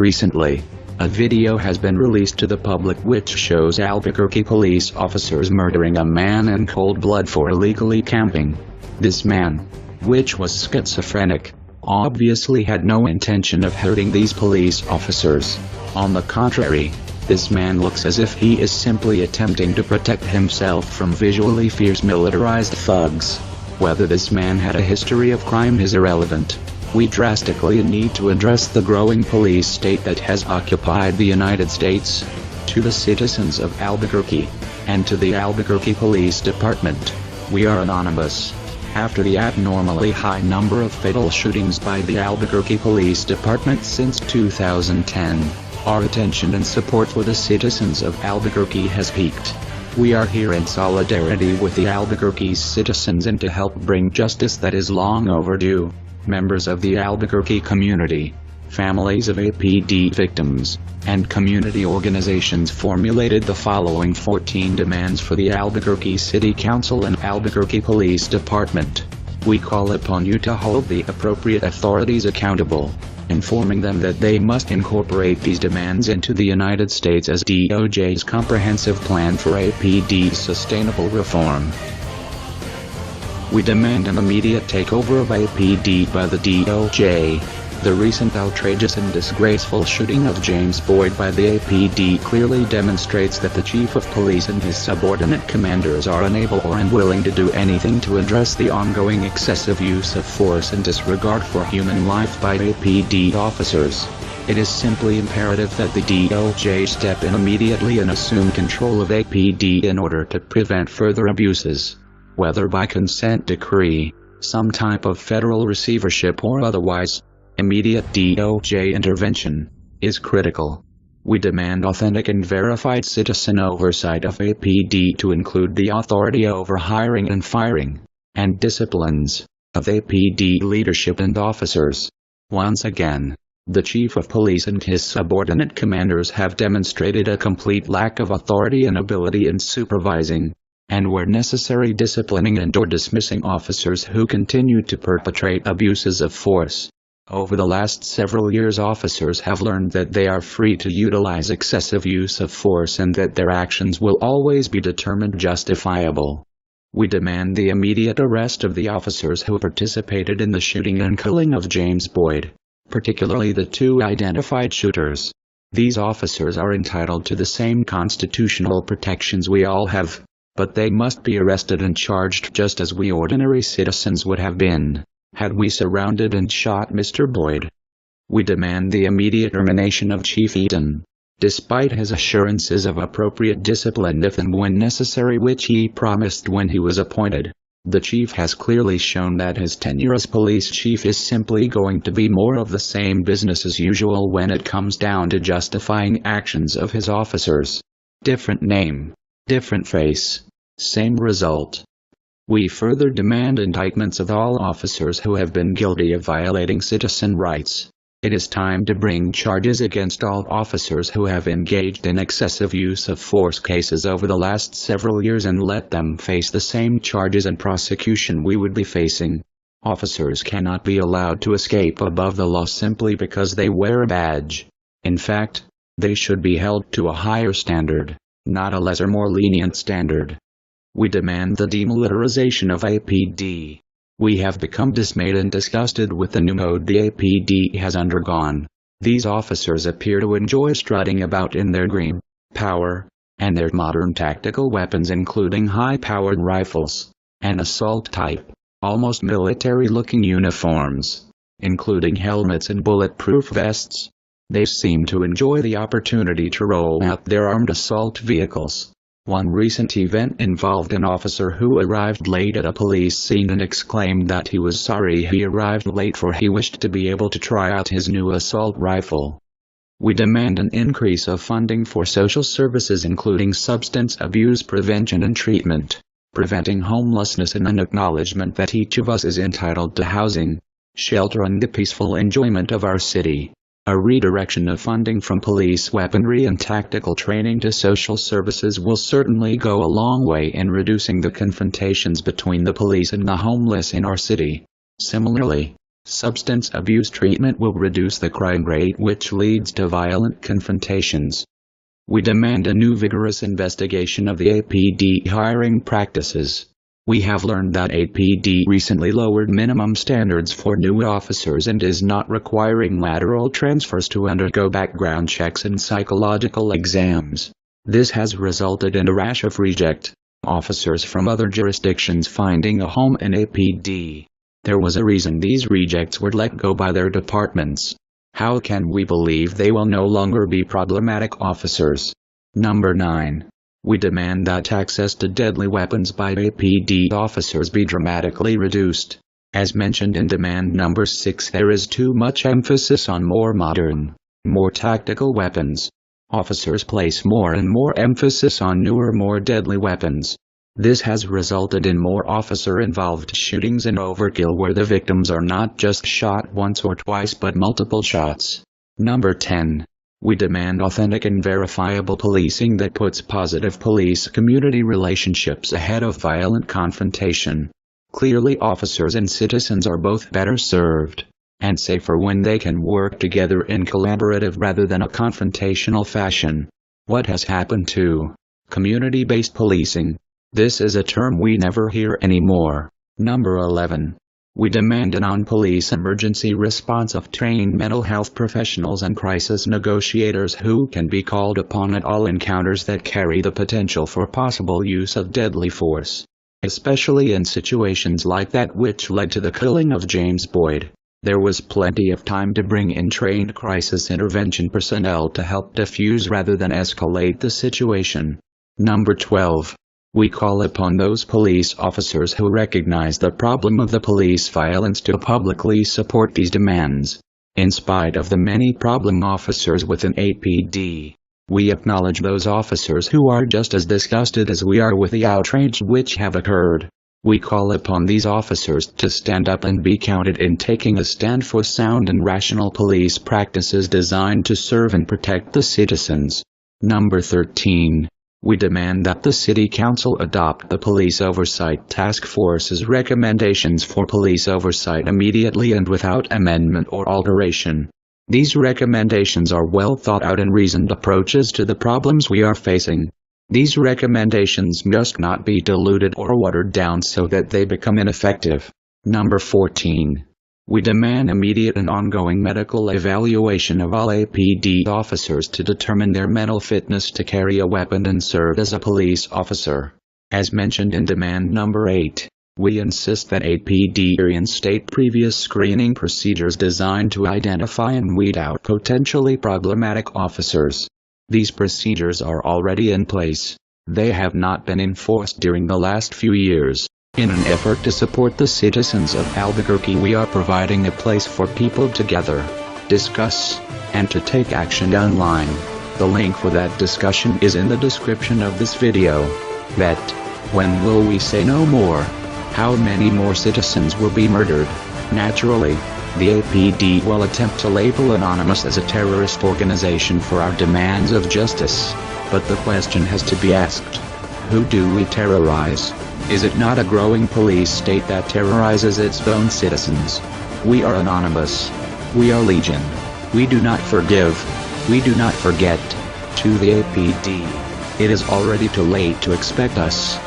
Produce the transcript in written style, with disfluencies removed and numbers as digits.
Recently, a video has been released to the public which shows Albuquerque police officers murdering a man in cold blood for illegally camping. This man, which was schizophrenic, obviously had no intention of hurting these police officers. On the contrary, this man looks as if he is simply attempting to protect himself from visually fierce militarized thugs. Whether this man had a history of crime is irrelevant. We drastically need to address the growing police state that has occupied the United States. To the citizens of Albuquerque, and to the Albuquerque Police Department, we are anonymous. After the abnormally high number of fatal shootings by the Albuquerque Police Department since 2010, our attention and support for the citizens of Albuquerque has peaked. We are here in solidarity with the Albuquerque citizens and to help bring justice that is long overdue. Members of the Albuquerque community, families of APD victims, and community organizations formulated the following 14 demands for the Albuquerque City Council and Albuquerque Police Department. We call upon you to hold the appropriate authorities accountable, informing them that they must incorporate these demands into the United States as DOJ's comprehensive plan for APD sustainable reform. We demand an immediate takeover of APD by the DOJ. The recent outrageous and disgraceful shooting of James Boyd by the APD clearly demonstrates that the chief of police and his subordinate commanders are unable or unwilling to do anything to address the ongoing excessive use of force and disregard for human life by APD officers. It is simply imperative that the DOJ step in immediately and assume control of APD in order to prevent further abuses. Whether by consent decree, some type of federal receivership or otherwise, immediate DOJ intervention is critical. We demand authentic and verified citizen oversight of APD to include the authority over hiring and firing, and disciplines, of APD leadership and officers. Once again, the chief of police and his subordinate commanders have demonstrated a complete lack of authority and ability in supervising, and where necessary disciplining and/or dismissing officers who continue to perpetrate abuses of force. Over the last several years, officers have learned that they are free to utilize excessive use of force and that their actions will always be determined justifiable. We demand the immediate arrest of the officers who participated in the shooting and killing of James Boyd, particularly the two identified shooters. These officers are entitled to the same constitutional protections we all have, but they must be arrested and charged just as we ordinary citizens would have been, had we surrounded and shot Mr. Boyd. We demand the immediate termination of Chief Eaton, despite his assurances of appropriate discipline if and when necessary, which he promised when he was appointed. The chief has clearly shown that his tenure as police chief is simply going to be more of the same business as usual when it comes down to justifying actions of his officers. Different name, different face, same result. We further demand indictments of all officers who have been guilty of violating citizen rights. It is time to bring charges against all officers who have engaged in excessive use of force cases over the last several years and let them face the same charges and prosecution we would be facing. Officers cannot be allowed to escape above the law simply because they wear a badge. In fact, they should be held to a higher standard, not a lesser, more lenient standard. We demand the demilitarization of APD. We have become dismayed and disgusted with the new mode the APD has undergone. These officers appear to enjoy strutting about in their green power, and their modern tactical weapons including high-powered rifles, and assault-type, almost military-looking uniforms, including helmets and bulletproof vests. They seem to enjoy the opportunity to roll out their armed assault vehicles. One recent event involved an officer who arrived late at a police scene and exclaimed that he was sorry he arrived late for he wished to be able to try out his new assault rifle. We demand an increase of funding for social services including substance abuse prevention and treatment, preventing homelessness, and an acknowledgement that each of us is entitled to housing, shelter, and the peaceful enjoyment of our city. A redirection of funding from police weaponry and tactical training to social services will certainly go a long way in reducing the confrontations between the police and the homeless in our city. Similarly, Substance abuse treatment will reduce the crime rate, which leads to violent confrontations. We demand a new vigorous investigation of the APD hiring practices. We have learned that APD recently lowered minimum standards for new officers and is not requiring lateral transfers to undergo background checks and psychological exams. This has resulted in a rash of reject officers from other jurisdictions finding a home in APD. There was a reason these rejects were let go by their departments. How can we believe they will no longer be problematic officers? Number 9. We demand that access to deadly weapons by APD officers be dramatically reduced. As mentioned in demand number 6, there is too much emphasis on more modern, more tactical weapons. Officers place more and more emphasis on newer, more deadly weapons. This has resulted in more officer-involved shootings and overkill where the victims are not just shot once or twice but multiple shots. Number 10. We demand authentic and verifiable policing that puts positive police-community relationships ahead of violent confrontation. Clearly, officers and citizens are both better served and safer when they can work together in collaborative rather than a confrontational fashion. What has happened to community-based policing? This is a term we never hear anymore. Number 11. We demand a non-police emergency response of trained mental health professionals and crisis negotiators who can be called upon at all encounters that carry the potential for possible use of deadly force. Especially in situations like that which led to the killing of James Boyd. There was plenty of time to bring in trained crisis intervention personnel to help defuse rather than escalate the situation. Number 12. We call upon those police officers who recognize the problem of the police violence to publicly support these demands. In spite of the many problem officers within APD, we acknowledge those officers who are just as disgusted as we are with the outrage which have occurred. We call upon these officers to stand up and be counted in taking a stand for sound and rational police practices designed to serve and protect the citizens. Number 13. We demand that the City Council adopt the Police Oversight Task Force's recommendations for police oversight immediately and without amendment or alteration. These recommendations are well thought out and reasoned approaches to the problems we are facing. These recommendations must not be diluted or watered down so that they become ineffective. Number 14. We demand immediate and ongoing medical evaluation of all APD officers to determine their mental fitness to carry a weapon and serve as a police officer. As mentioned in demand number 8, we insist that APD reinstate previous screening procedures designed to identify and weed out potentially problematic officers. These procedures are already in place. They have not been enforced during the last few years. In an effort to support the citizens of Albuquerque, we are providing a place for people to gather, discuss, and to take action online. The link for that discussion is in the description of this video. That, when will we say no more? How many more citizens will be murdered? Naturally, the APD will attempt to label Anonymous as a terrorist organization for our demands of justice. But the question has to be asked. Who do we terrorize? Is it not a growing police state that terrorizes its own citizens? We are Anonymous. We are Legion. We do not forgive. We do not forget. To the APD, it is already too late to expect us.